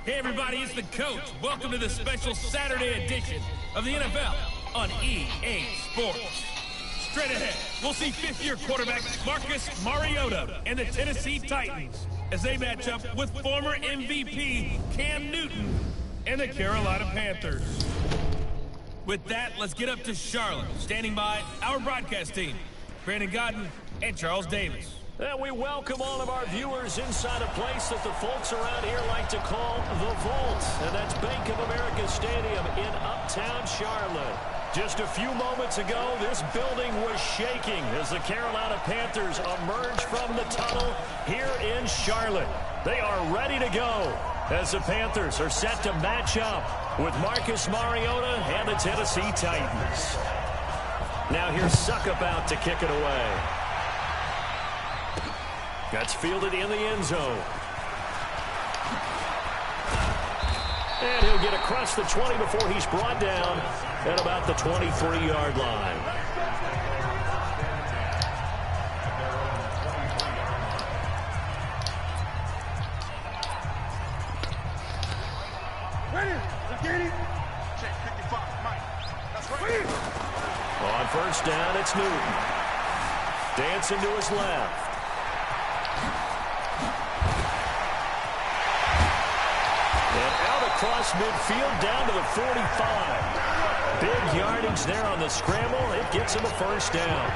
Hey everybody, it's the coach. Welcome to the special Saturday edition of the NFL on EA Sports. Straight ahead, we'll see fifth-year quarterback Marcus Mariota and the Tennessee Titans as they match up with former MVP Cam Newton and the Carolina Panthers. With that, let's get up to Charlotte. Standing by, our broadcast team, Brandon Godden and Charles Davis. And we welcome all of our viewers inside a place that the folks around here like to call the Vault. And that's Bank of America Stadium in uptown Charlotte. Just a few moments ago, this building was shaking as the Carolina Panthers emerged from the tunnel here in Charlotte. They are ready to go as the Panthers are set to match up with Marcus Mariota and the Tennessee Titans. Now here's Suckup to kick it away. That's fielded in the end zone. And he'll get across the 20 before he's brought down at about the 23-yard line. On first down, it's Newton. Dancing to his left. Across midfield down to the 45. Big yardage there on the scramble. It gets him a first down.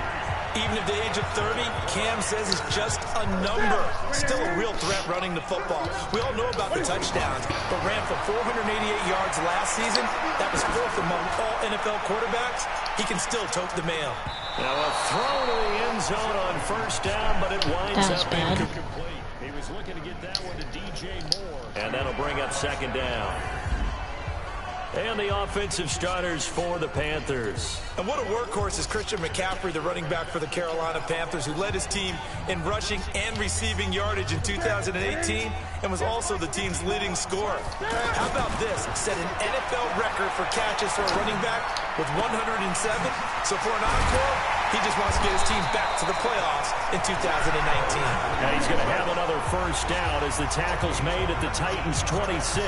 Even at the age of 30, Cam says it's just a number. Still a real threat running the football. We all know about the touchdowns, but ran for 488 yards last season. That was fourth among all NFL quarterbacks. He can still tote the mail. Now a throw to the end zone on first down, but it winds up incomplete. He was looking to get that one to DJ Moore. And that'll bring up second down. And the offensive starters for the Panthers. And what a workhorse is Christian McCaffrey, the running back for the Carolina Panthers, who led his team in rushing and receiving yardage in 2018 and was also the team's leading scorer. How about this? Set an NFL record for catches for a running back with 107. So for an encore, he just wants to get his team back to the playoffs in 2019. And he's going to have another first down as the tackle's made at the Titans' 26.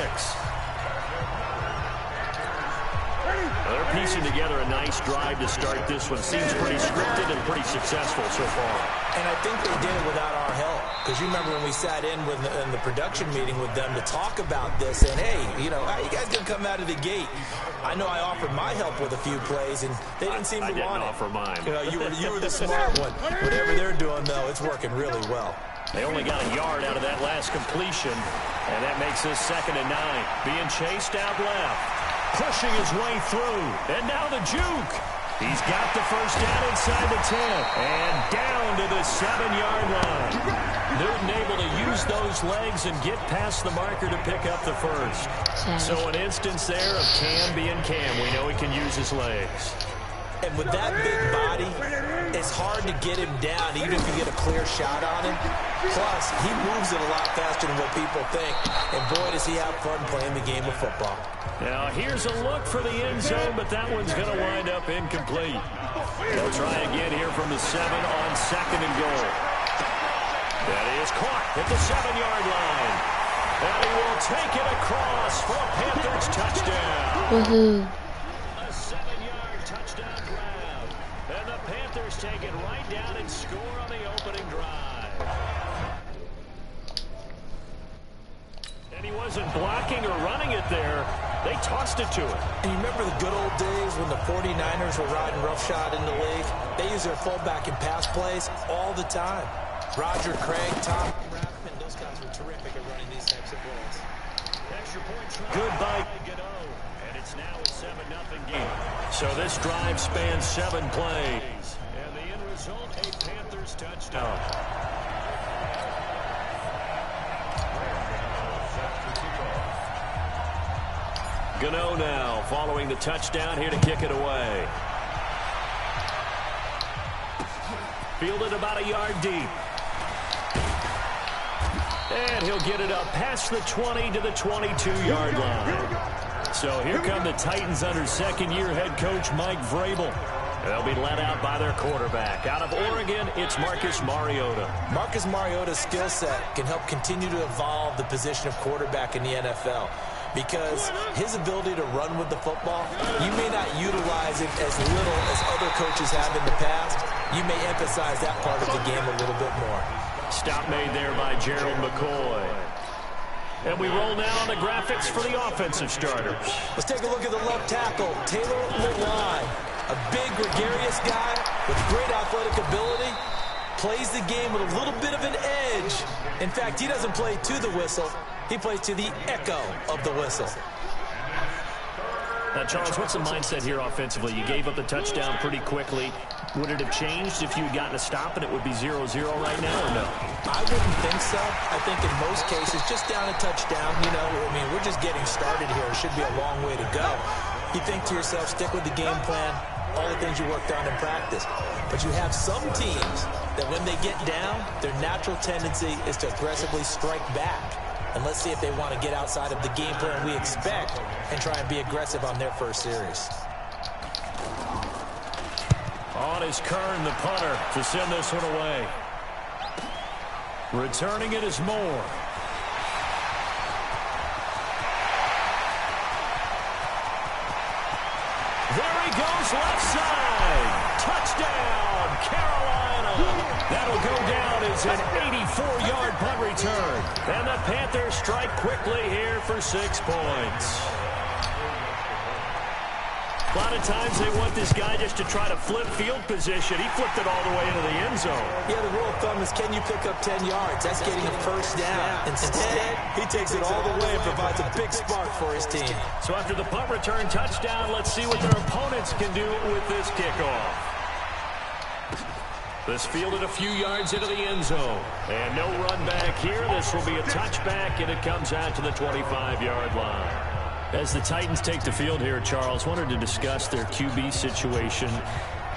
They're piecing together a nice drive to start this one. Seems pretty scripted and pretty successful so far. And I think they did it without our help. Because you remember when we sat in the production meeting with them to talk about this, and hey, you know, how you guys going to come out of the gate? I know I offered my help with a few plays, and they didn't seem to want it. I didn't offer mine. You know, you were the smart one. Whatever they're doing, though, it's working really well. They only got a yard out of that last completion, and that makes this 2nd and 9. Being chased out left. Pushing his way through. And now the juke. He's got the first down inside the 10. And down to the 7-yard line. Newton able to use those legs and get past the marker to pick up the first. So an instance there of Cam being Cam. We know he can use his legs. And with that big body, it's hard to get him down, even if you get a clear shot on him. Plus, he moves it a lot faster than what people think. And boy, does he have fun playing the game of football. Now, here's a look for the end zone, but that one's going to wind up incomplete. They'll try again here from the 7 on 2nd and goal. That is caught at the 7-yard line. And he will take it across for a Panthers touchdown. Woohoo. A 7-yard touchdown grab. And the Panthers take it right down and score on the opening drive. And he wasn't blocking or running it there. They tossed it to him. And you remember the good old days when the 49ers were riding roughshod in the league? They used their fullback in pass plays all the time. Roger Craig, Tom Rappin, those guys were terrific at running these types of plays. Extra point try. Goodbye. And it's now a 7-0 game. So this drive spans 7 plays. And the end result, a Panthers touchdown. Gano now following the touchdown here to kick it away. Fielded about a yard deep. And he'll get it up past the 20 to the 22-yard line. So here come the Titans under second-year head coach Mike Vrabel. They'll be led out by their quarterback. Out of Oregon, it's Marcus Mariota. Marcus Mariota's skill set can help continue to evolve the position of quarterback in the NFL, because his ability to run with the football, you may not utilize it as little as other coaches have in the past. You may emphasize that part of the game a little bit more. Stop made there by Gerald McCoy. And we roll now on the graphics for the offensive starters. Let's take a look at the left tackle, Taylor Lewan. A big, gregarious guy with great athletic ability. Plays the game with a little bit of an edge. In fact, he doesn't play to the whistle. He plays to the echo of the whistle. Now, Charles, what's the mindset here offensively? You gave up the touchdown pretty quickly. Would it have changed if you had gotten a stop and it would be 0-0 right now, or no? I wouldn't think so. I think in most cases, just down a touchdown, you know, I mean, we're just getting started here. It should be a long way to go. You think to yourself, stick with the game plan, all the things you worked on in practice. But you have some teams that when they get down, their natural tendency is to aggressively strike back. And let's see if they want to get outside of the game plan we expect and try and be aggressive on their first series. On is Kern, the punter, to send this one away. Returning it is Moore. There he goes, left side. Touchdown, Carolina. That'll go down as an 84-yard punt return. And the Panthers strike quickly here for 6 points. A lot of times they want this guy just to try to flip field position. He flipped it all the way into the end zone. Yeah, the rule of thumb is, can you pick up 10 yards? That's getting a first down. Instead, he takes it all the way and provides a big spark for his team. So after the punt return touchdown, let's see what their opponents can do with this kickoff. This fielded a few yards into the end zone. And no run back here. This will be a touchback, and it comes out to the 25-yard line. As the Titans take the field here, Charles, wanted to discuss their QB situation.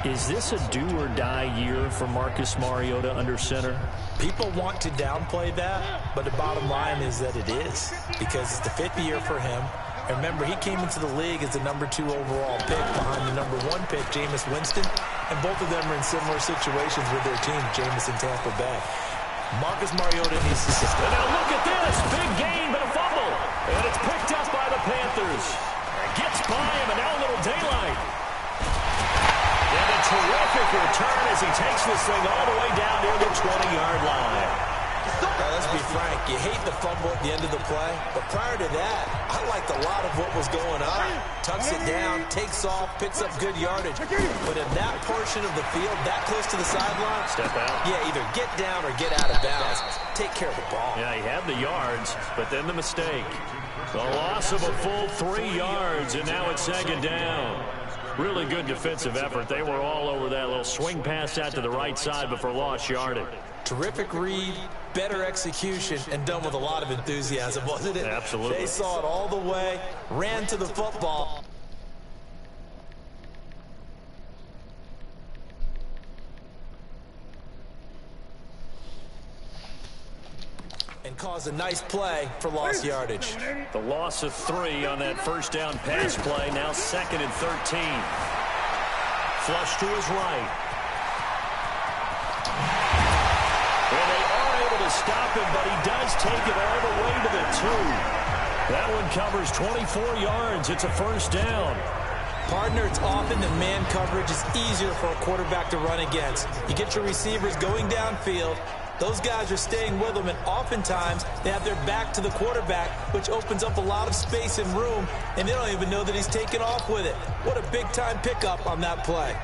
Is this a do-or-die year for Marcus Mariota under center? People want to downplay that, but the bottom line is that it is, because it's the 5th year for him. And remember, he came into the league as the #2 overall pick behind the #1 pick, Jameis Winston, and both of them are in similar situations with their team, Jameis and Tampa Bay. Marcus Mariota needs to system. And now look at this. Big gain, but a fumble. And it's picked up by the Panthers. Gets by him, and now a little daylight. And a terrific return as he takes this thing all the way down near the 20-yard line. Now, let's be frank. You hate the fumble at the end of the play, but prior to that, I liked a lot of what was going on. Tucks it down, takes off, picks up good yardage. But in that portion of the field, that close to the sideline, step out. Yeah, either get down or get out of bounds. Take care of the ball. Yeah, he had the yards, but then the mistake. The loss of a full 3 yards, and now it's 2nd down. Really good defensive effort. They were all over that little swing pass out to the right side before lost yardage. Terrific read, better execution, and done with a lot of enthusiasm, wasn't it? Absolutely. They saw it all the way, ran to the football. And caused a nice play for lost yardage. The loss of 3 on that first down pass play, now 2nd and 13. Flush to his right. And they are able to stop him, but he does take it all the way to the 2. That one covers 24 yards. It's a first down. Partner, it's often the man coverage is easier for a quarterback to run against. You get your receivers going downfield. Those guys are staying with them, and oftentimes they have their back to the quarterback, which opens up a lot of space and room, and they don't even know that he's taken off with it. What a big-time pickup on that play.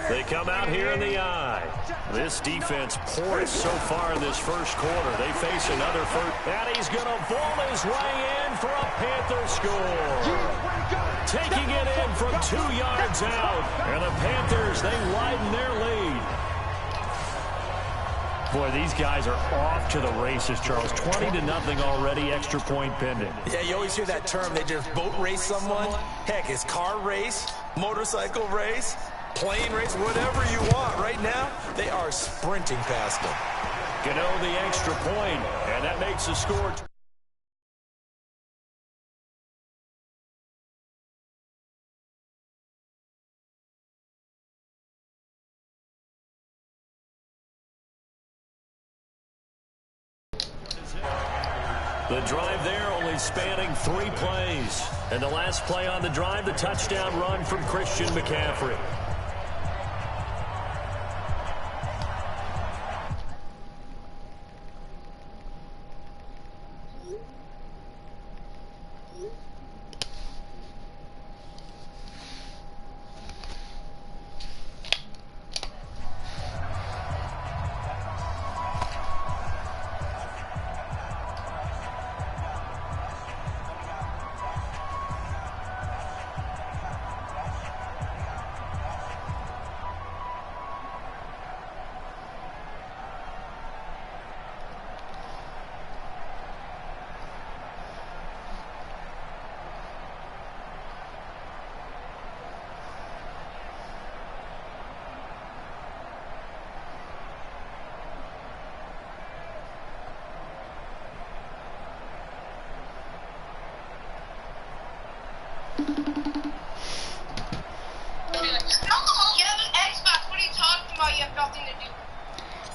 They come out here in the eye. This defense porous so far in this first quarter. They face another first. And he's going to vault his way in for a Panther score. Taking it in from 2 yards out. And the Panthers, they widen their lead. Boy, these guys are off to the races, Charles. 20-0 already, extra point pending. Yeah, you always hear that term. They just boat race someone. Heck, it's car race, motorcycle race, plane race, whatever you want. Right now, they are sprinting past them. Gano the extra point, and that makes the score The drive there only spanning 3 plays. And the last play on the drive, the touchdown run from Christian McCaffrey.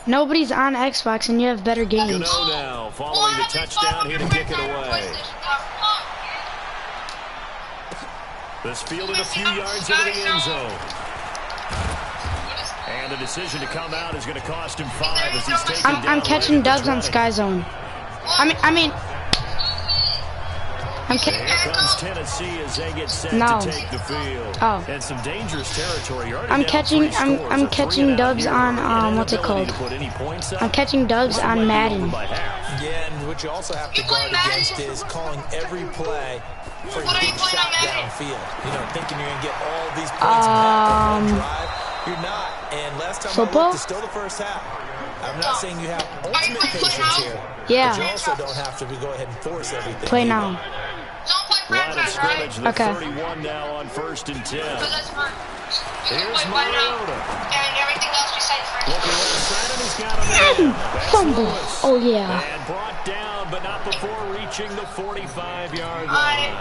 Nobody's on Xbox and you have better games. Gano now, following the touchdown here to kick it away. This fielded a few yards into the end zone. And the decision to come out is going to cost him 5 as he's taken down. I'm catching dubs on Sky Zone. Here comes Tennessee as they get set to take the field. Oh. And some dangerous territory. I'm catching dubs on what's it called? I'm catching dubs on Madden. Yeah, and what you also have to guard against is calling every play for a big shot downfield. You know, thinking you're gonna get all these points back on one drive. You're not. And last time I looked, it's still the first half. I'm not saying you have ultimate patience here. Yeah. But you also don't have to go ahead and force everything. Play now. Line of scrimmage, the 31 now on 1st and 10. Here's Mariota. Looking left side, and he's got him. Fumble. Oh, yeah. And brought down, but not before reaching the 45-yard line.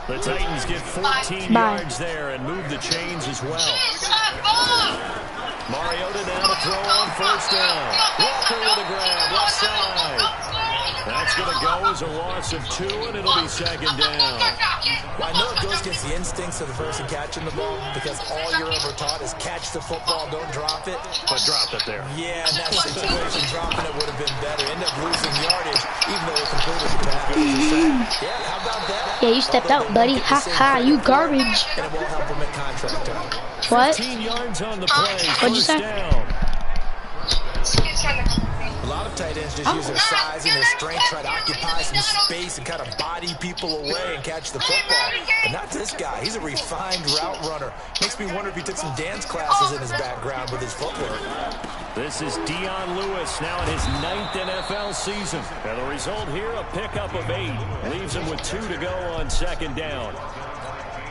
The Titans get 14 yards there and move the chains as well. Mariota now to throw on 1st down. Walker with a grab, left side. That's going to go as a loss of 2, and it'll be 2nd down. Well, I know it goes against the instincts of the person catching the ball because all you're ever taught is catch the football, don't drop it. But dropped it there. Yeah, in that situation, dropping it would have been better. End up losing yardage, even though it completed the pass. Yeah, how about that? Yeah, you stepped out, buddy. Ha ha, you garbage. And it won't help him at contract time. What? 15 yards on the play. What'd you say? Down. A lot of tight ends just use their size and their strength, try to occupy some space and kind of body people away and catch the football. But not this guy. He's a refined route runner. Makes me wonder if he took some dance classes in his background with his footwork. This is Dion Lewis now in his 9th NFL season. And the result here, a pickup of 8. Leaves him with 2 to go on 2nd down.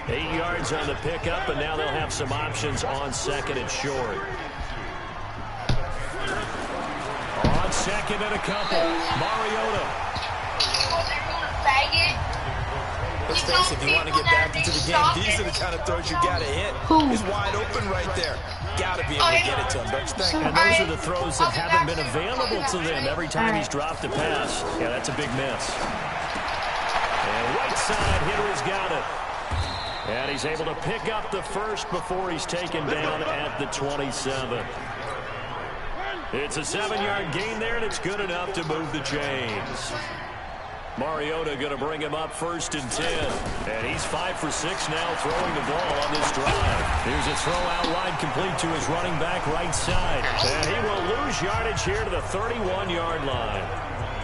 8 yards on the pickup, and now they'll have some options on 2nd and short. On 2nd and a couple, Mariota. Let's face it, if you want to get back into the game, these are the kind of throws you got to hit. He's wide open right there. Got to be able to get it to him, don't you think? And those are the throws that haven't been available to them every time he's dropped a pass. Yeah, that's a big miss. And right side hitter's got it. And he's able to pick up the 1st before he's taken down at the 27. It's a 7-yard gain there, and it's good enough to move the chains. Mariota going to bring him up 1st and 10. And he's 5 for 6 now throwing the ball on this drive. Here's a throw out wide complete to his running back right side. And he will lose yardage here to the 31-yard line.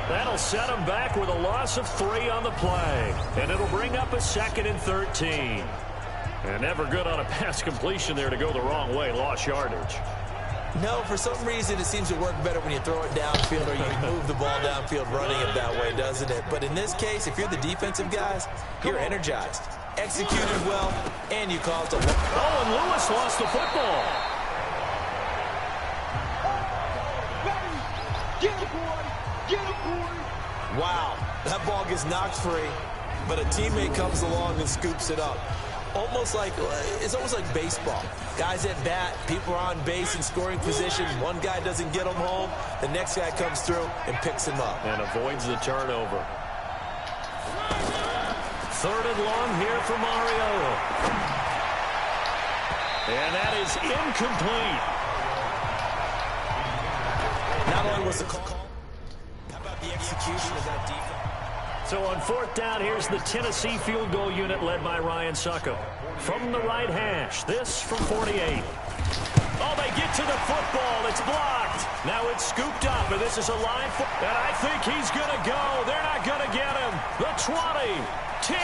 That'll set him back with a loss of 3 on the play. And it'll bring up a 2nd and 13. And never good on a pass completion there to go the wrong way. Lost yardage. No, for some reason it seems to work better when you throw it downfield or you move the ball downfield running it that way, doesn't it? But in this case, if you're the defensive guys, you're energized, executed well, and you caused a... Oh, and Lewis lost the football. Wow, that ball gets knocked free, but a teammate comes along and scoops it up. It's almost like baseball. Guys at bat, people are on base in scoring position. One guy doesn't get them home. The next guy comes through and picks him up. And avoids the turnover. Third and long here for Mariota. And that is incomplete. Not only was the call, how about the execution of that defense? So on fourth down, here's the Tennessee field goal unit led by Ryan Suckup. From the right hash, this from 48. Oh, they get to the football. It's blocked. Now it's scooped up, and this is a line for... And I think he's going to go. They're not going to get him. The 20, 10.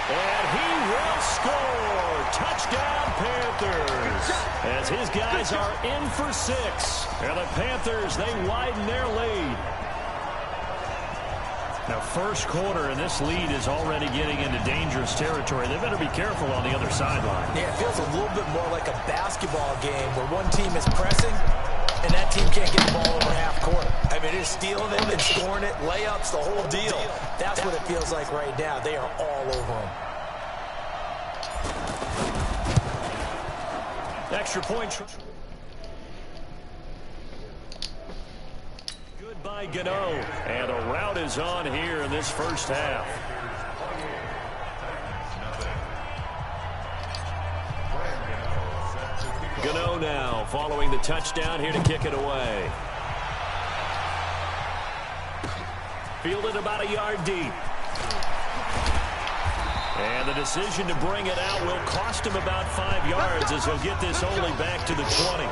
And he will score. Touchdown, Panthers. As his guys are in for 6. And the Panthers, they widen their lead. Now, first quarter, and this lead is already getting into dangerous territory. They better be careful on the other sideline. Yeah, it feels a little bit more like a basketball game where one team is pressing and that team can't get the ball over half court. I mean, they're stealing it and scoring it, layups, the whole deal. That's what it feels like right now. They are all over them. Extra point. Good by Gano. And a rout is on here in this first half. Gano now following the touchdown here to kick it away. Fielded about a yard deep. And the decision to bring it out will cost him about 5 yards as he'll get this only back to the 20.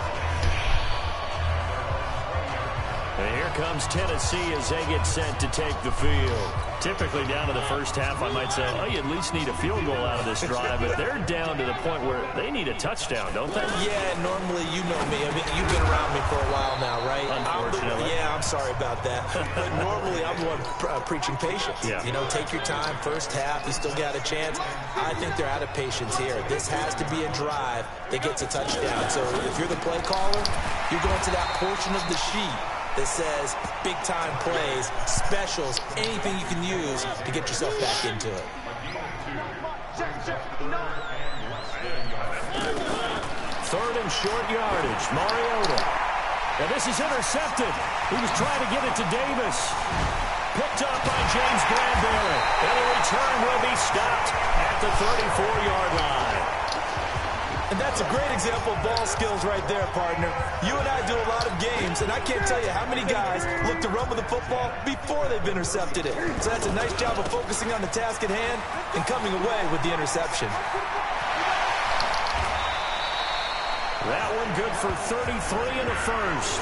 And here comes Tennessee as they get set to take the field. Typically down to the first half, I might say, oh, you at least need a field goal out of this drive. But they're down to the point where they need a touchdown, don't they? Yeah, normally, you know me. I mean, you've been around me for a while now, right? Unfortunately. I'm sorry about that. But normally, I'm the one preaching patience. Yeah. You know, take your time. First half, you still got a chance. I think they're out of patience here. This has to be a drive that gets a touchdown. So if you're the play caller, you're going to that portion of the sheet that says big-time plays, specials, anything you can use to get yourself back into it. Third and short yardage, Mariota. And this is intercepted. He was trying to get it to Davis. Picked up by James Bradbury. And the return will be stopped at the 34-yard line. And that's a great example of ball skills right there, partner. You and I do a lot of games, and I can't tell you how many guys look to run with the football before they've intercepted it. So that's a nice job of focusing on the task at hand and coming away with the interception. That one good for 33 in the first.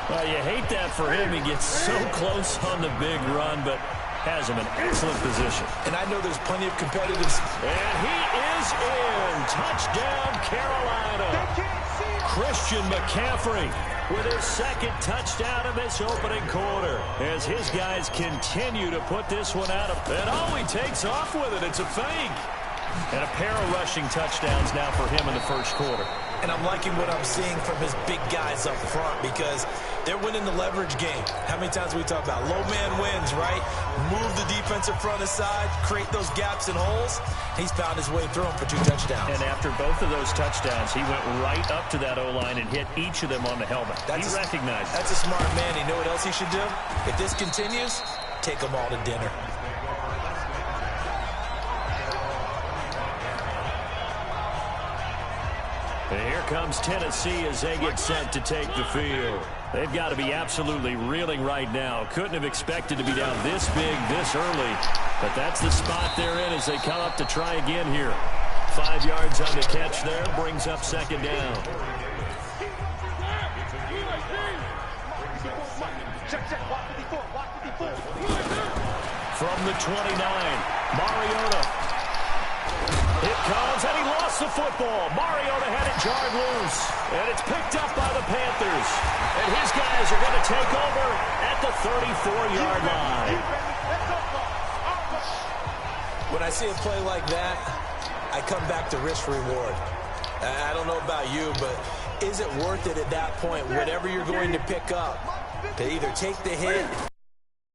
Well, you hate that for him. He gets so close on the big run, but has him in excellent position. And I know there's plenty of competitors. And he is in. Touchdown, Carolina. Christian McCaffrey with his second touchdown of this opening quarter as his guys continue to put this one out of. And oh, he takes off with it. It's a fake. And a pair of rushing touchdowns now for him in the first quarter. And I'm liking what I'm seeing from his big guys up front because they're winning the leverage game. How many times we talk about low man wins, right? Move the defensive front aside, create those gaps and holes. He's found his way through them for 2 touchdowns. And after both of those touchdowns, he went right up to that O-line and hit each of them on the helmet. He recognized it. That's a smart man. You know what else he should do? If this continues, take them all to dinner. And here comes Tennessee as they get set to take the field. They've got to be absolutely reeling right now. Couldn't have expected to be down this big, this early. But that's the spot they're in as they come up to try again here. 5 yards on the catch there. Brings up second down. From the 29, Mariota. It comes, and he lost the football. Mariota had it jarred loose, and it's picked up by the Panthers. And his guys are going to take over at the 34-yard line. When I see a play like that, I come back to risk-reward. I don't know about you, but is it worth it at that point, whatever you're going to pick up, to either take the hit,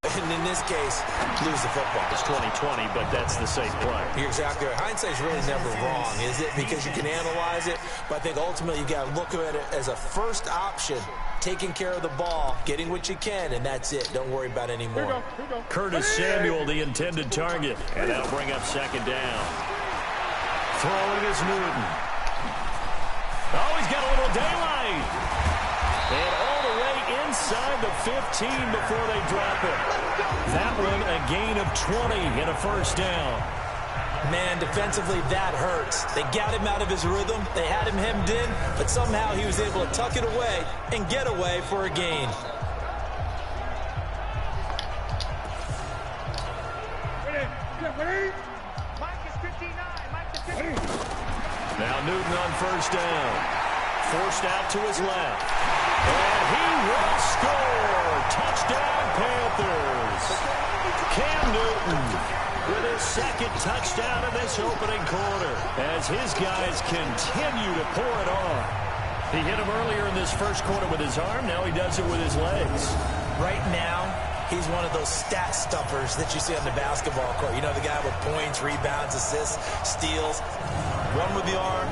and in this case, lose the football? It's 2020, but that's the safe play. You're exactly right. Hindsight's really never wrong, is it? Because you can analyze it, but I think ultimately you got to look at it as a first option taking care of the ball, getting what you can, and that's it. Don't worry about any more. Curtis Samuel, the intended target. And that'll bring up second down. Throwing is Newton. Oh, he's got a little daylight. And all the way inside the 15 before they drop it. That one a gain of 20 and a first down. Man, defensively, that hurts. They got him out of his rhythm. They had him hemmed in, but somehow he was able to tuck it away and get away for a gain. Now Newton on first down. Forced out to his left. And he will score. Touchdown, Panthers. Cam Newton with his second touchdown in this opening quarter as his guys continue to pour it on. He hit him earlier in this first quarter with his arm. Now he does it with his legs. Right now, he's one of those stat stuffers that you see on the basketball court. You know, the guy with points, rebounds, assists, steals. One with the arm,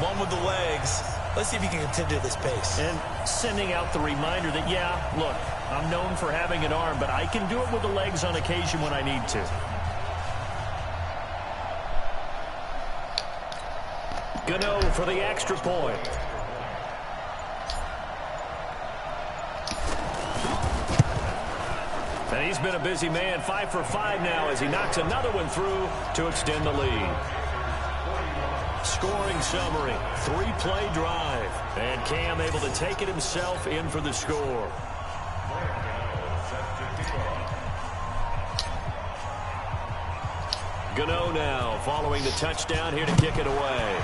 one with the legs. Let's see if he can continue this pace. And sending out the reminder that, yeah, look, I'm known for having an arm, but I can do it with the legs on occasion when I need to. Gano for the extra point. And he's been a busy man, 5 for 5 now as he knocks another one through to extend the lead. Scoring summary, 3-play drive. And Cam able to take it himself in for the score. Gano now following the touchdown here to kick it away.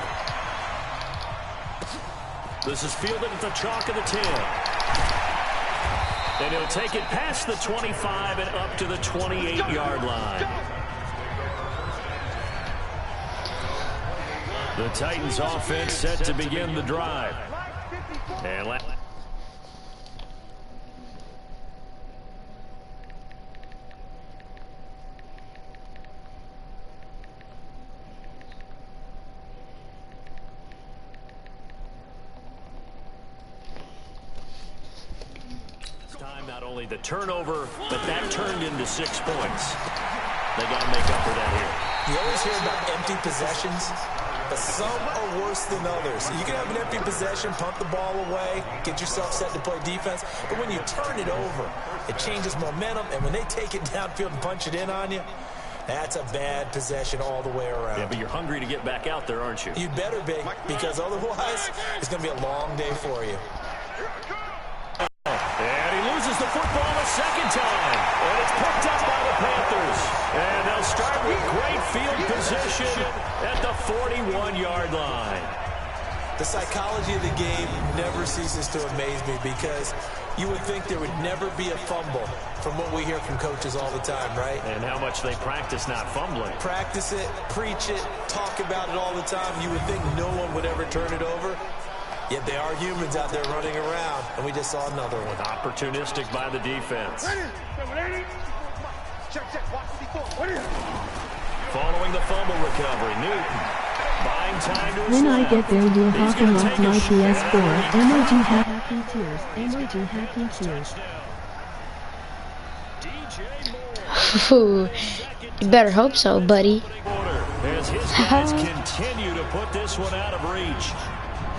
This is fielded at the chalk of the 10. And he'll take it past the 25 and up to the 28-yard line. The Titans offense set to begin the drive. And not only the turnover, but that turned into 6 points. They got to make up for that here. You always hear about empty possessions, but some are worse than others. You can have an empty possession, punt the ball away, get yourself set to play defense, but when you turn it over, it changes momentum, and when they take it downfield and punch it in on you, that's a bad possession all the way around. Yeah, but you're hungry to get back out there, aren't you? You better be, because otherwise, it's going to be a long day for you. And he loses the football a second time. And it's picked up by the Panthers. And they'll start with great field position at the 41-yard line. The psychology of the game never ceases to amaze me because you would think there would never be a fumble from what we hear from coaches all the time, right? And how much they practice not fumbling. Practice it, preach it, talk about it all the time. You would think no one would ever turn it over. Yet they are humans out there running around, and we just saw another one. Opportunistic by the defense. Following the fumble recovery, Newton buying time to his When I left. get there, you're He's hopping gonna off take my a shot. PS4. Emoji happy tears. Emoji happy tears. Ooh, you better hope so, buddy. As his guys continue to put this one out of reach.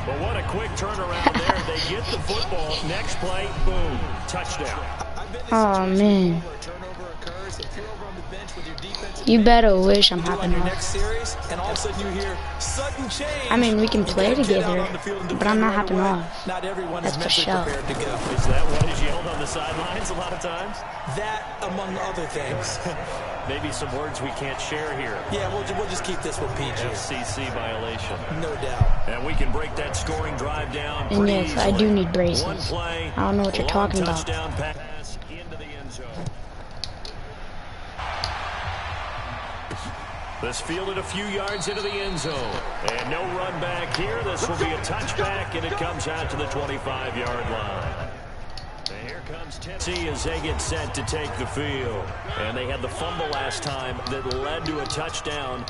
But what a quick turnaround there. They get the football. Next play, boom, touchdown. Oh, man. You better wish I'm hopping off. I mean, we can play together, but I'm not hopping off. That's for sure. Is that what is yelled on the sidelines a lot of times? That, among other things. Maybe some words we can't share here. Yeah, we'll just keep this one PG. FCC violation. No doubt. And we can break that scoring drive down And pretty yes, I easily. do need braces. One play, I don't know what you're long talking about. touchdown pass into the end zone. This fielded a few yards into the end zone. And no run back here. This will be a touchback, and it comes out to the 25-yard line. And here comes Tennessee as they get set to take the field. And they had the fumble last time that led to a touchdown.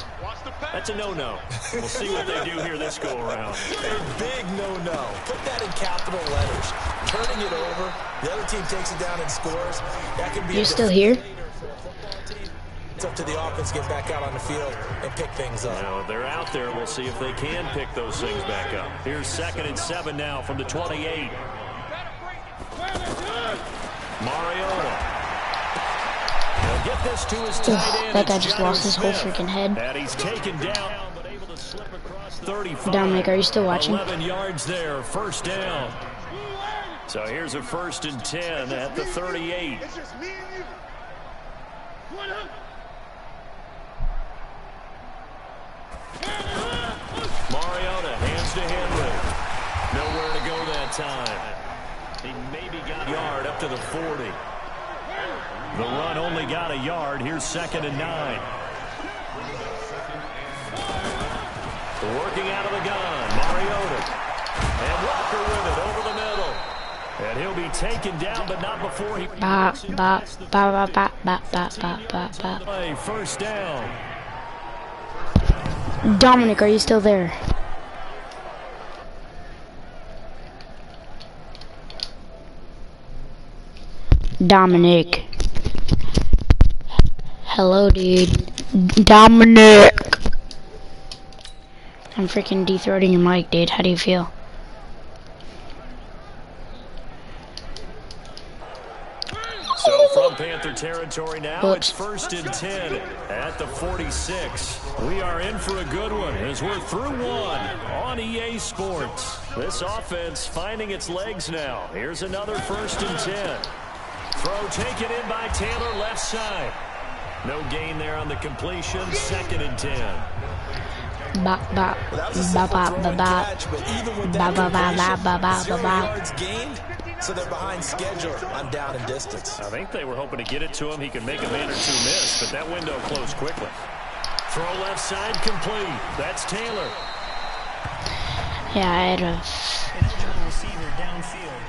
That's a no-no. We'll see what they do here this go-around. A big no-no. Put that in capital letters. turning it over. The other team takes it down and scores. That can be. You're still here? It's up to the offense to get back out on the field and pick things up. Now, they're out there. We'll see if they can pick those things back up. Here's 2nd and 7 now from the 28. Mariota. He'll get this to his tight end. That guy just lost his whole freaking head. And he's taken down, but able to slip across 35. Dominic, are you still watching? 11 yards there, 1st down. So here's a 1st and 10 at the 38. Mariota hands to Henry. Nowhere to go that time. He maybe got a yard up to the 40. The run only got a yard. Here's 2nd and 9. Working out of the gun, Mariota. And Walker with it over the middle. And he'll be taken down, but not before he... Play, 1st down. Dominic, are you still there? Dominic. Hello, dude. Dominic. I'm freaking dethroning your mic, dude. How do you feel? So from Panther territory now, Oops. it's 1st and 10 at the 46. We are in for a good one as we're through one on EA Sports. This offense finding its legs now. Here's another 1st and 10. Throw taken in by Taylor, left side. No gain there on the completion. 2nd and 10. Well, that was a simple throw and catch, but even with that completion, 0 yards gained, so they're behind schedule on down and distance. I think they were hoping to get it to him. He could make a man or two miss, but that window closed quickly. Throw left side complete. That's Taylor. Yeah, I had a... Eligible receiver downfield.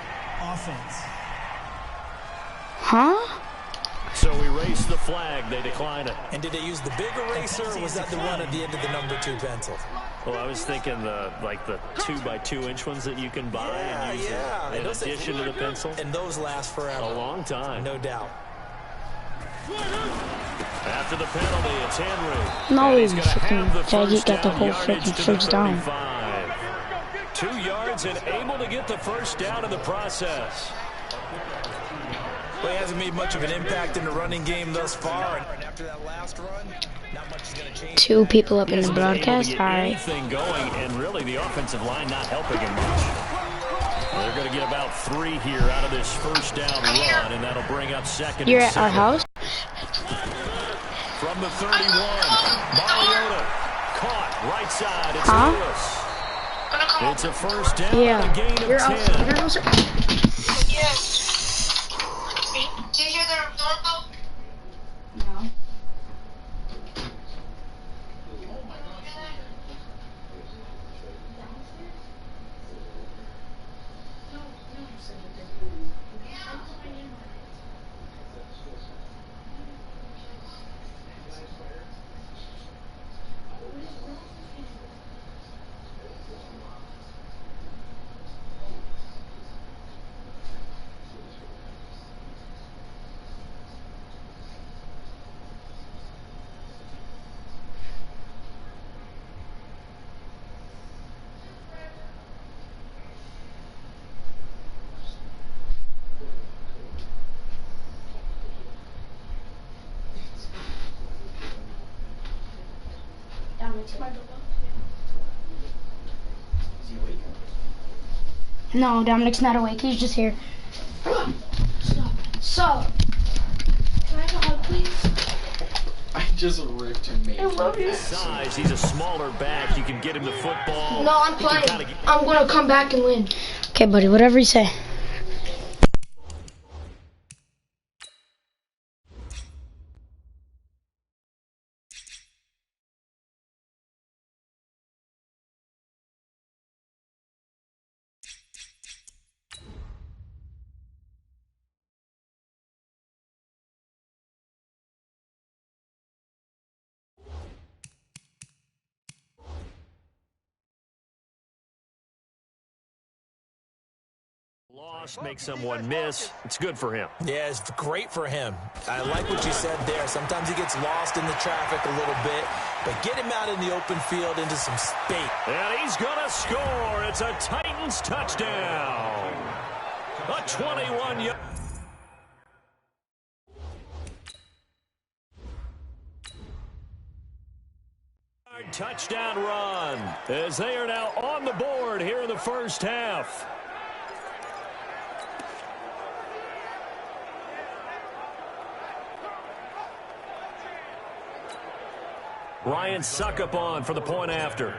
Offense. Huh? So we race the flag. They decline it. And did they use the big eraser, or was that the one at the end of the number 2 pencil? Well, I was thinking the 2x2-inch ones that you can buy and use in addition to the pencil. And those last forever. A long time. No doubt. After the penalty, it's Henry. No, And he's gonna have the Jaggy first got the down whole yardage freaking to the first down. 35. 2 yards and able to get the first down in the process. Well, he hasn't made much of an impact in the running game thus far. And after that last run, not much is going to change. 2 people up in the Hasn't been able to broadcast. get All right. anything going, and really the offensive line not helping him much. They're going to get about 3 here out of this first down run, and that'll bring up 2nd You're and at our 7. house? From the 31, Mariota caught right side. It's Huh? Lewis. It's a first down Yeah. and a gain of 10. Yes. Did you hear the doorbell? No. No, Dominic's not awake. He's just here. So, can I have a hug, please? I just ripped him, man. I love you. Size, he's a smaller back. You can get him the football. No, I'm He can playing. kinda I'm gonna come back and win. Okay, buddy. Whatever you say. Loss makes someone miss. It's good for him. Yeah, it's great for him. I like what you said there. Sometimes he gets lost in the traffic a little bit, but get him out in the open field into some space. And he's going to score. It's a Titans touchdown. A 21-yard. Touchdown run as they are now on the board here in the first half. Ryan Suckup on for the point after.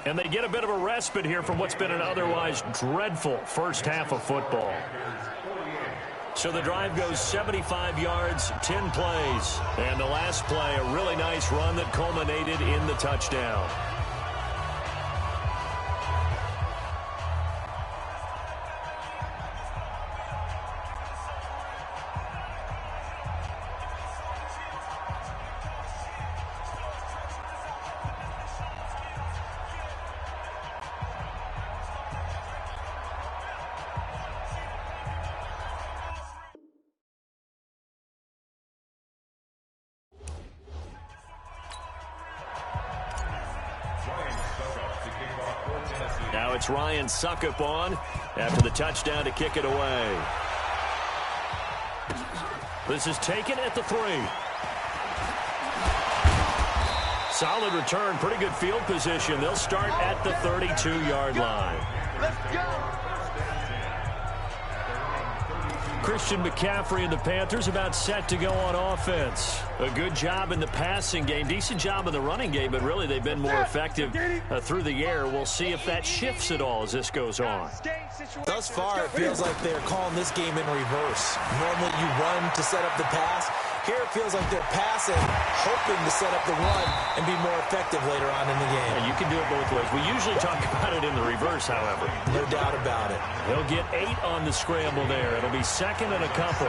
And they get a bit of a respite here from what's been an otherwise dreadful first half of football. So the drive goes 75 yards, 10 plays. And the last play, a really nice run that culminated in the touchdown. Now it's Ryan Suckup on after the touchdown to kick it away. This is taken at the 3. Solid return, pretty good field position. They'll start at the 32-yard line. Let's go. Christian McCaffrey and the Panthers about set to go on offense. A good job in the passing game, decent job in the running game, but really they've been more effective through the air. We'll see if that shifts at all as this goes on. Thus far, it feels like they're calling this game in reverse. Normally you run to set up the pass. Here it feels like they're passing, hoping to set up the run and be more effective later on in the game. And you can do it both ways. We usually talk about it in the reverse, however. No doubt about it. They'll get 8 on the scramble there. It'll be second and a couple.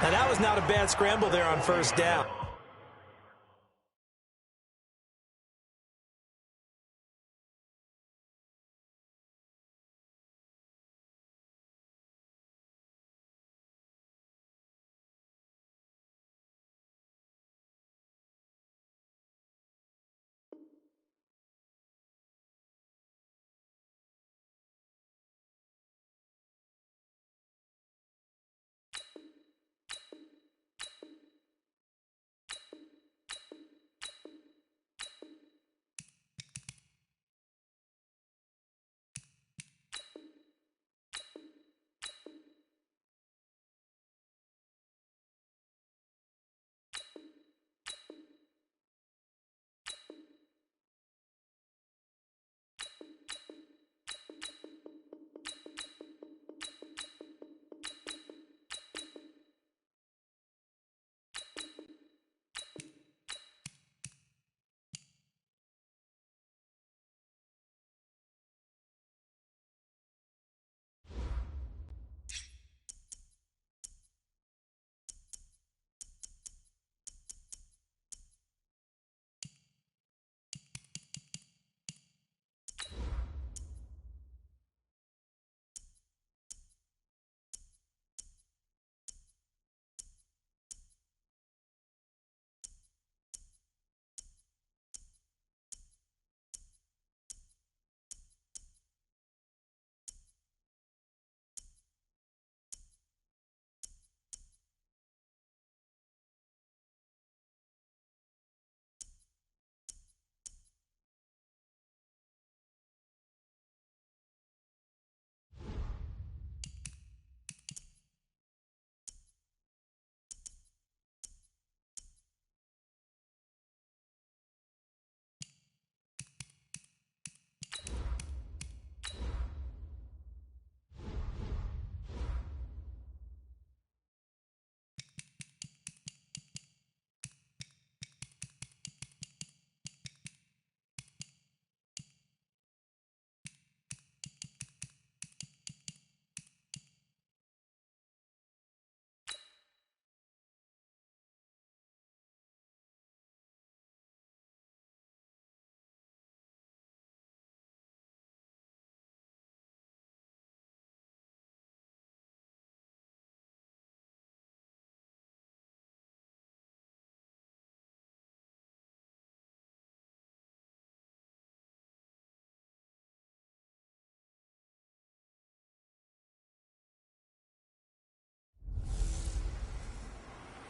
And that was not a bad scramble there on first down.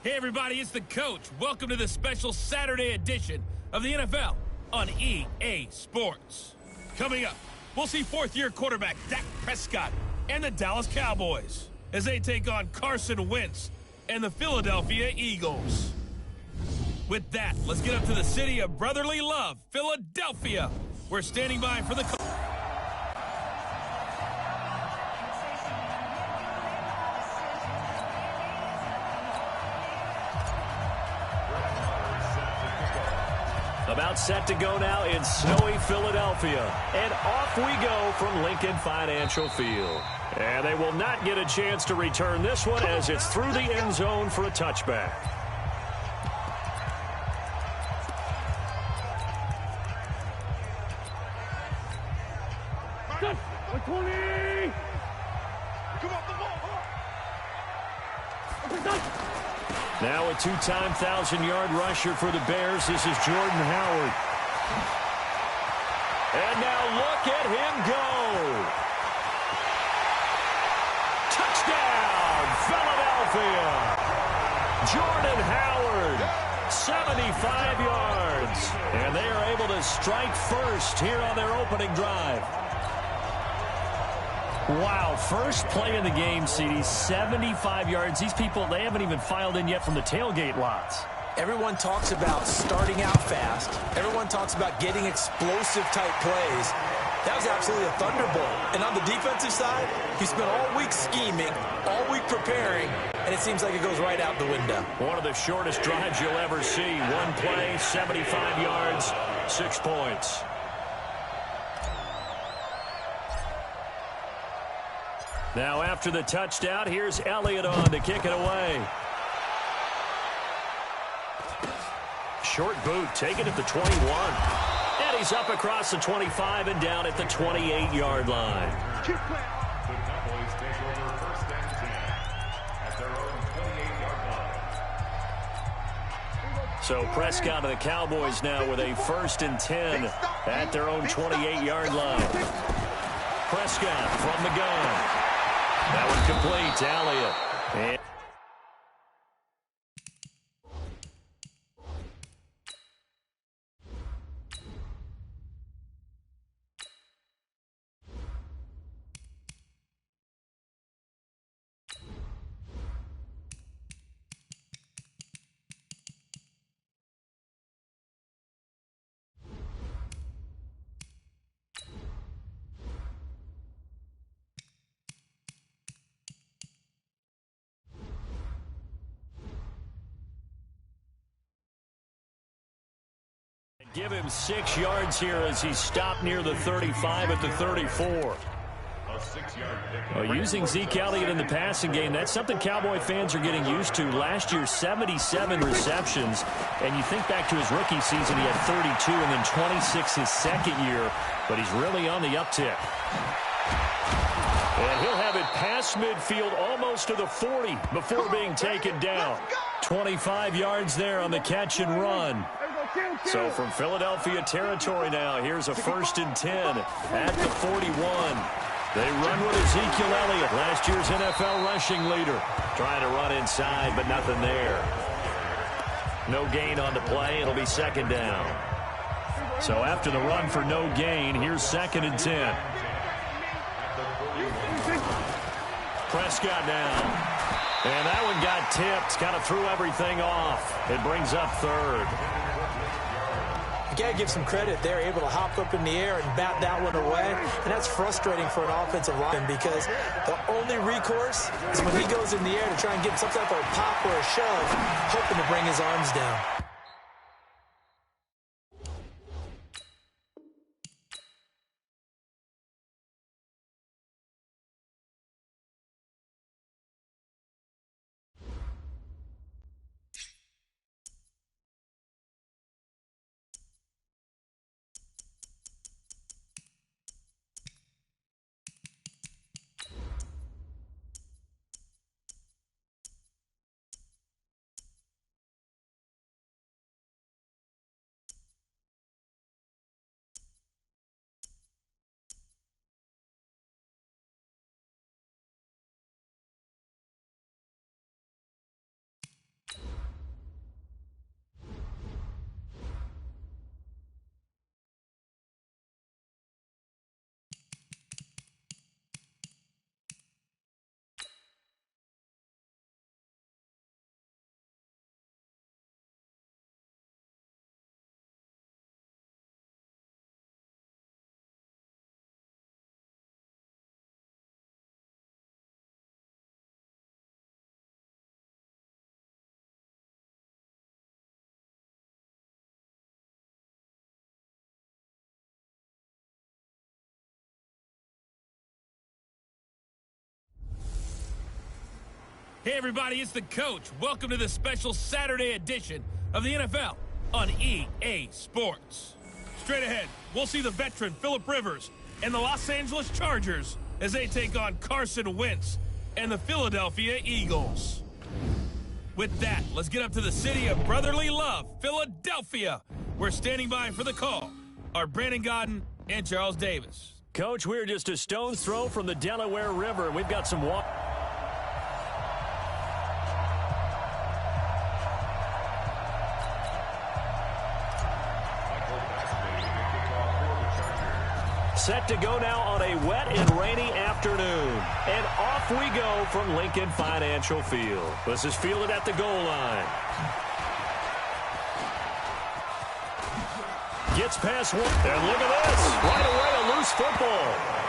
Hey everybody, it's the coach. Welcome to the special Saturday edition of the NFL on EA Sports. Coming up, we'll see fourth-year quarterback Dak Prescott and the Dallas Cowboys as they take on Carson Wentz and the Philadelphia Eagles. With that, let's get up to the city of brotherly love, Philadelphia. We're standing by for the... About set to go now in snowy Philadelphia. And off we go from Lincoln Financial Field. And they will not get a chance to return this one as it's through the end zone for a touchback. Now a two-time 1,000-yard rusher for the Bears. This is Jordan Howard. And now look at him go. Touchdown, Philadelphia. Jordan Howard, 75 yards. And they are able to strike first here on their opening drive. Wow, first play in the game, CD, 75 yards. These people, they haven't even filed in yet from the tailgate lots. Everyone talks about starting out fast. Everyone talks about getting explosive-type plays. That was absolutely a thunderbolt. And on the defensive side, he spent all week scheming, all week preparing, and it seems like it goes right out the window. One of the shortest drives you'll ever see. One play, 75 yards, 6 points. Now after the touchdown, here's Elliott on to kick it away. Short boot taken at the 21. And he's up across the 25 and down at the 28-yard line. The Cowboys take over first and 10 at their own 28-yard line. So Prescott and the Cowboys now with a first and 10 at their own 28-yard line. Prescott from the gun. That one complete to Elliott. And give him 6 yards here as he stopped near the 35 at the 34. Using Zeke Elliott in the passing game, that's something Cowboy fans are getting used to. Last year, 77 receptions. And you think back to his rookie season, he had 32 and then 26 his second year. But he's really on the uptick. And he'll have it past midfield almost to the 40 before being taken down. 25 yards there on the catch and run. So from Philadelphia territory now, here's a first and 10 at the 41. They run with Ezekiel Elliott, last year's NFL rushing leader. Trying to run inside, but nothing there. No gain on the play. It'll be second down. So after the run for no gain, here's second and 10. Prescott now. And that one got tipped. Kind of threw everything off. It brings up third. You got to give some credit. They're able to hop up in the air and bat that one away. And that's frustrating for an offensive lineman because the only recourse is when he goes in the air to try and get some type of a pop or a shove, hoping to bring his arms down. Hey everybody, it's the coach. Welcome to the special Saturday edition of the NFL on EA Sports. Straight ahead, we'll see the veteran Phillip Rivers and the Los Angeles Chargers as they take on Carson Wentz and the Philadelphia Eagles. With that, let's get up to the city of brotherly love, Philadelphia. We're standing by for the call are Brandon Godden and Charles Davis. Coach, we're just a stone's throw from the Delaware River. We've got some water. Set to go now on a wet and rainy afternoon. And off we go from Lincoln Financial Field. This is fielded at the goal line. Gets past one. And look at this. Right away, a loose football.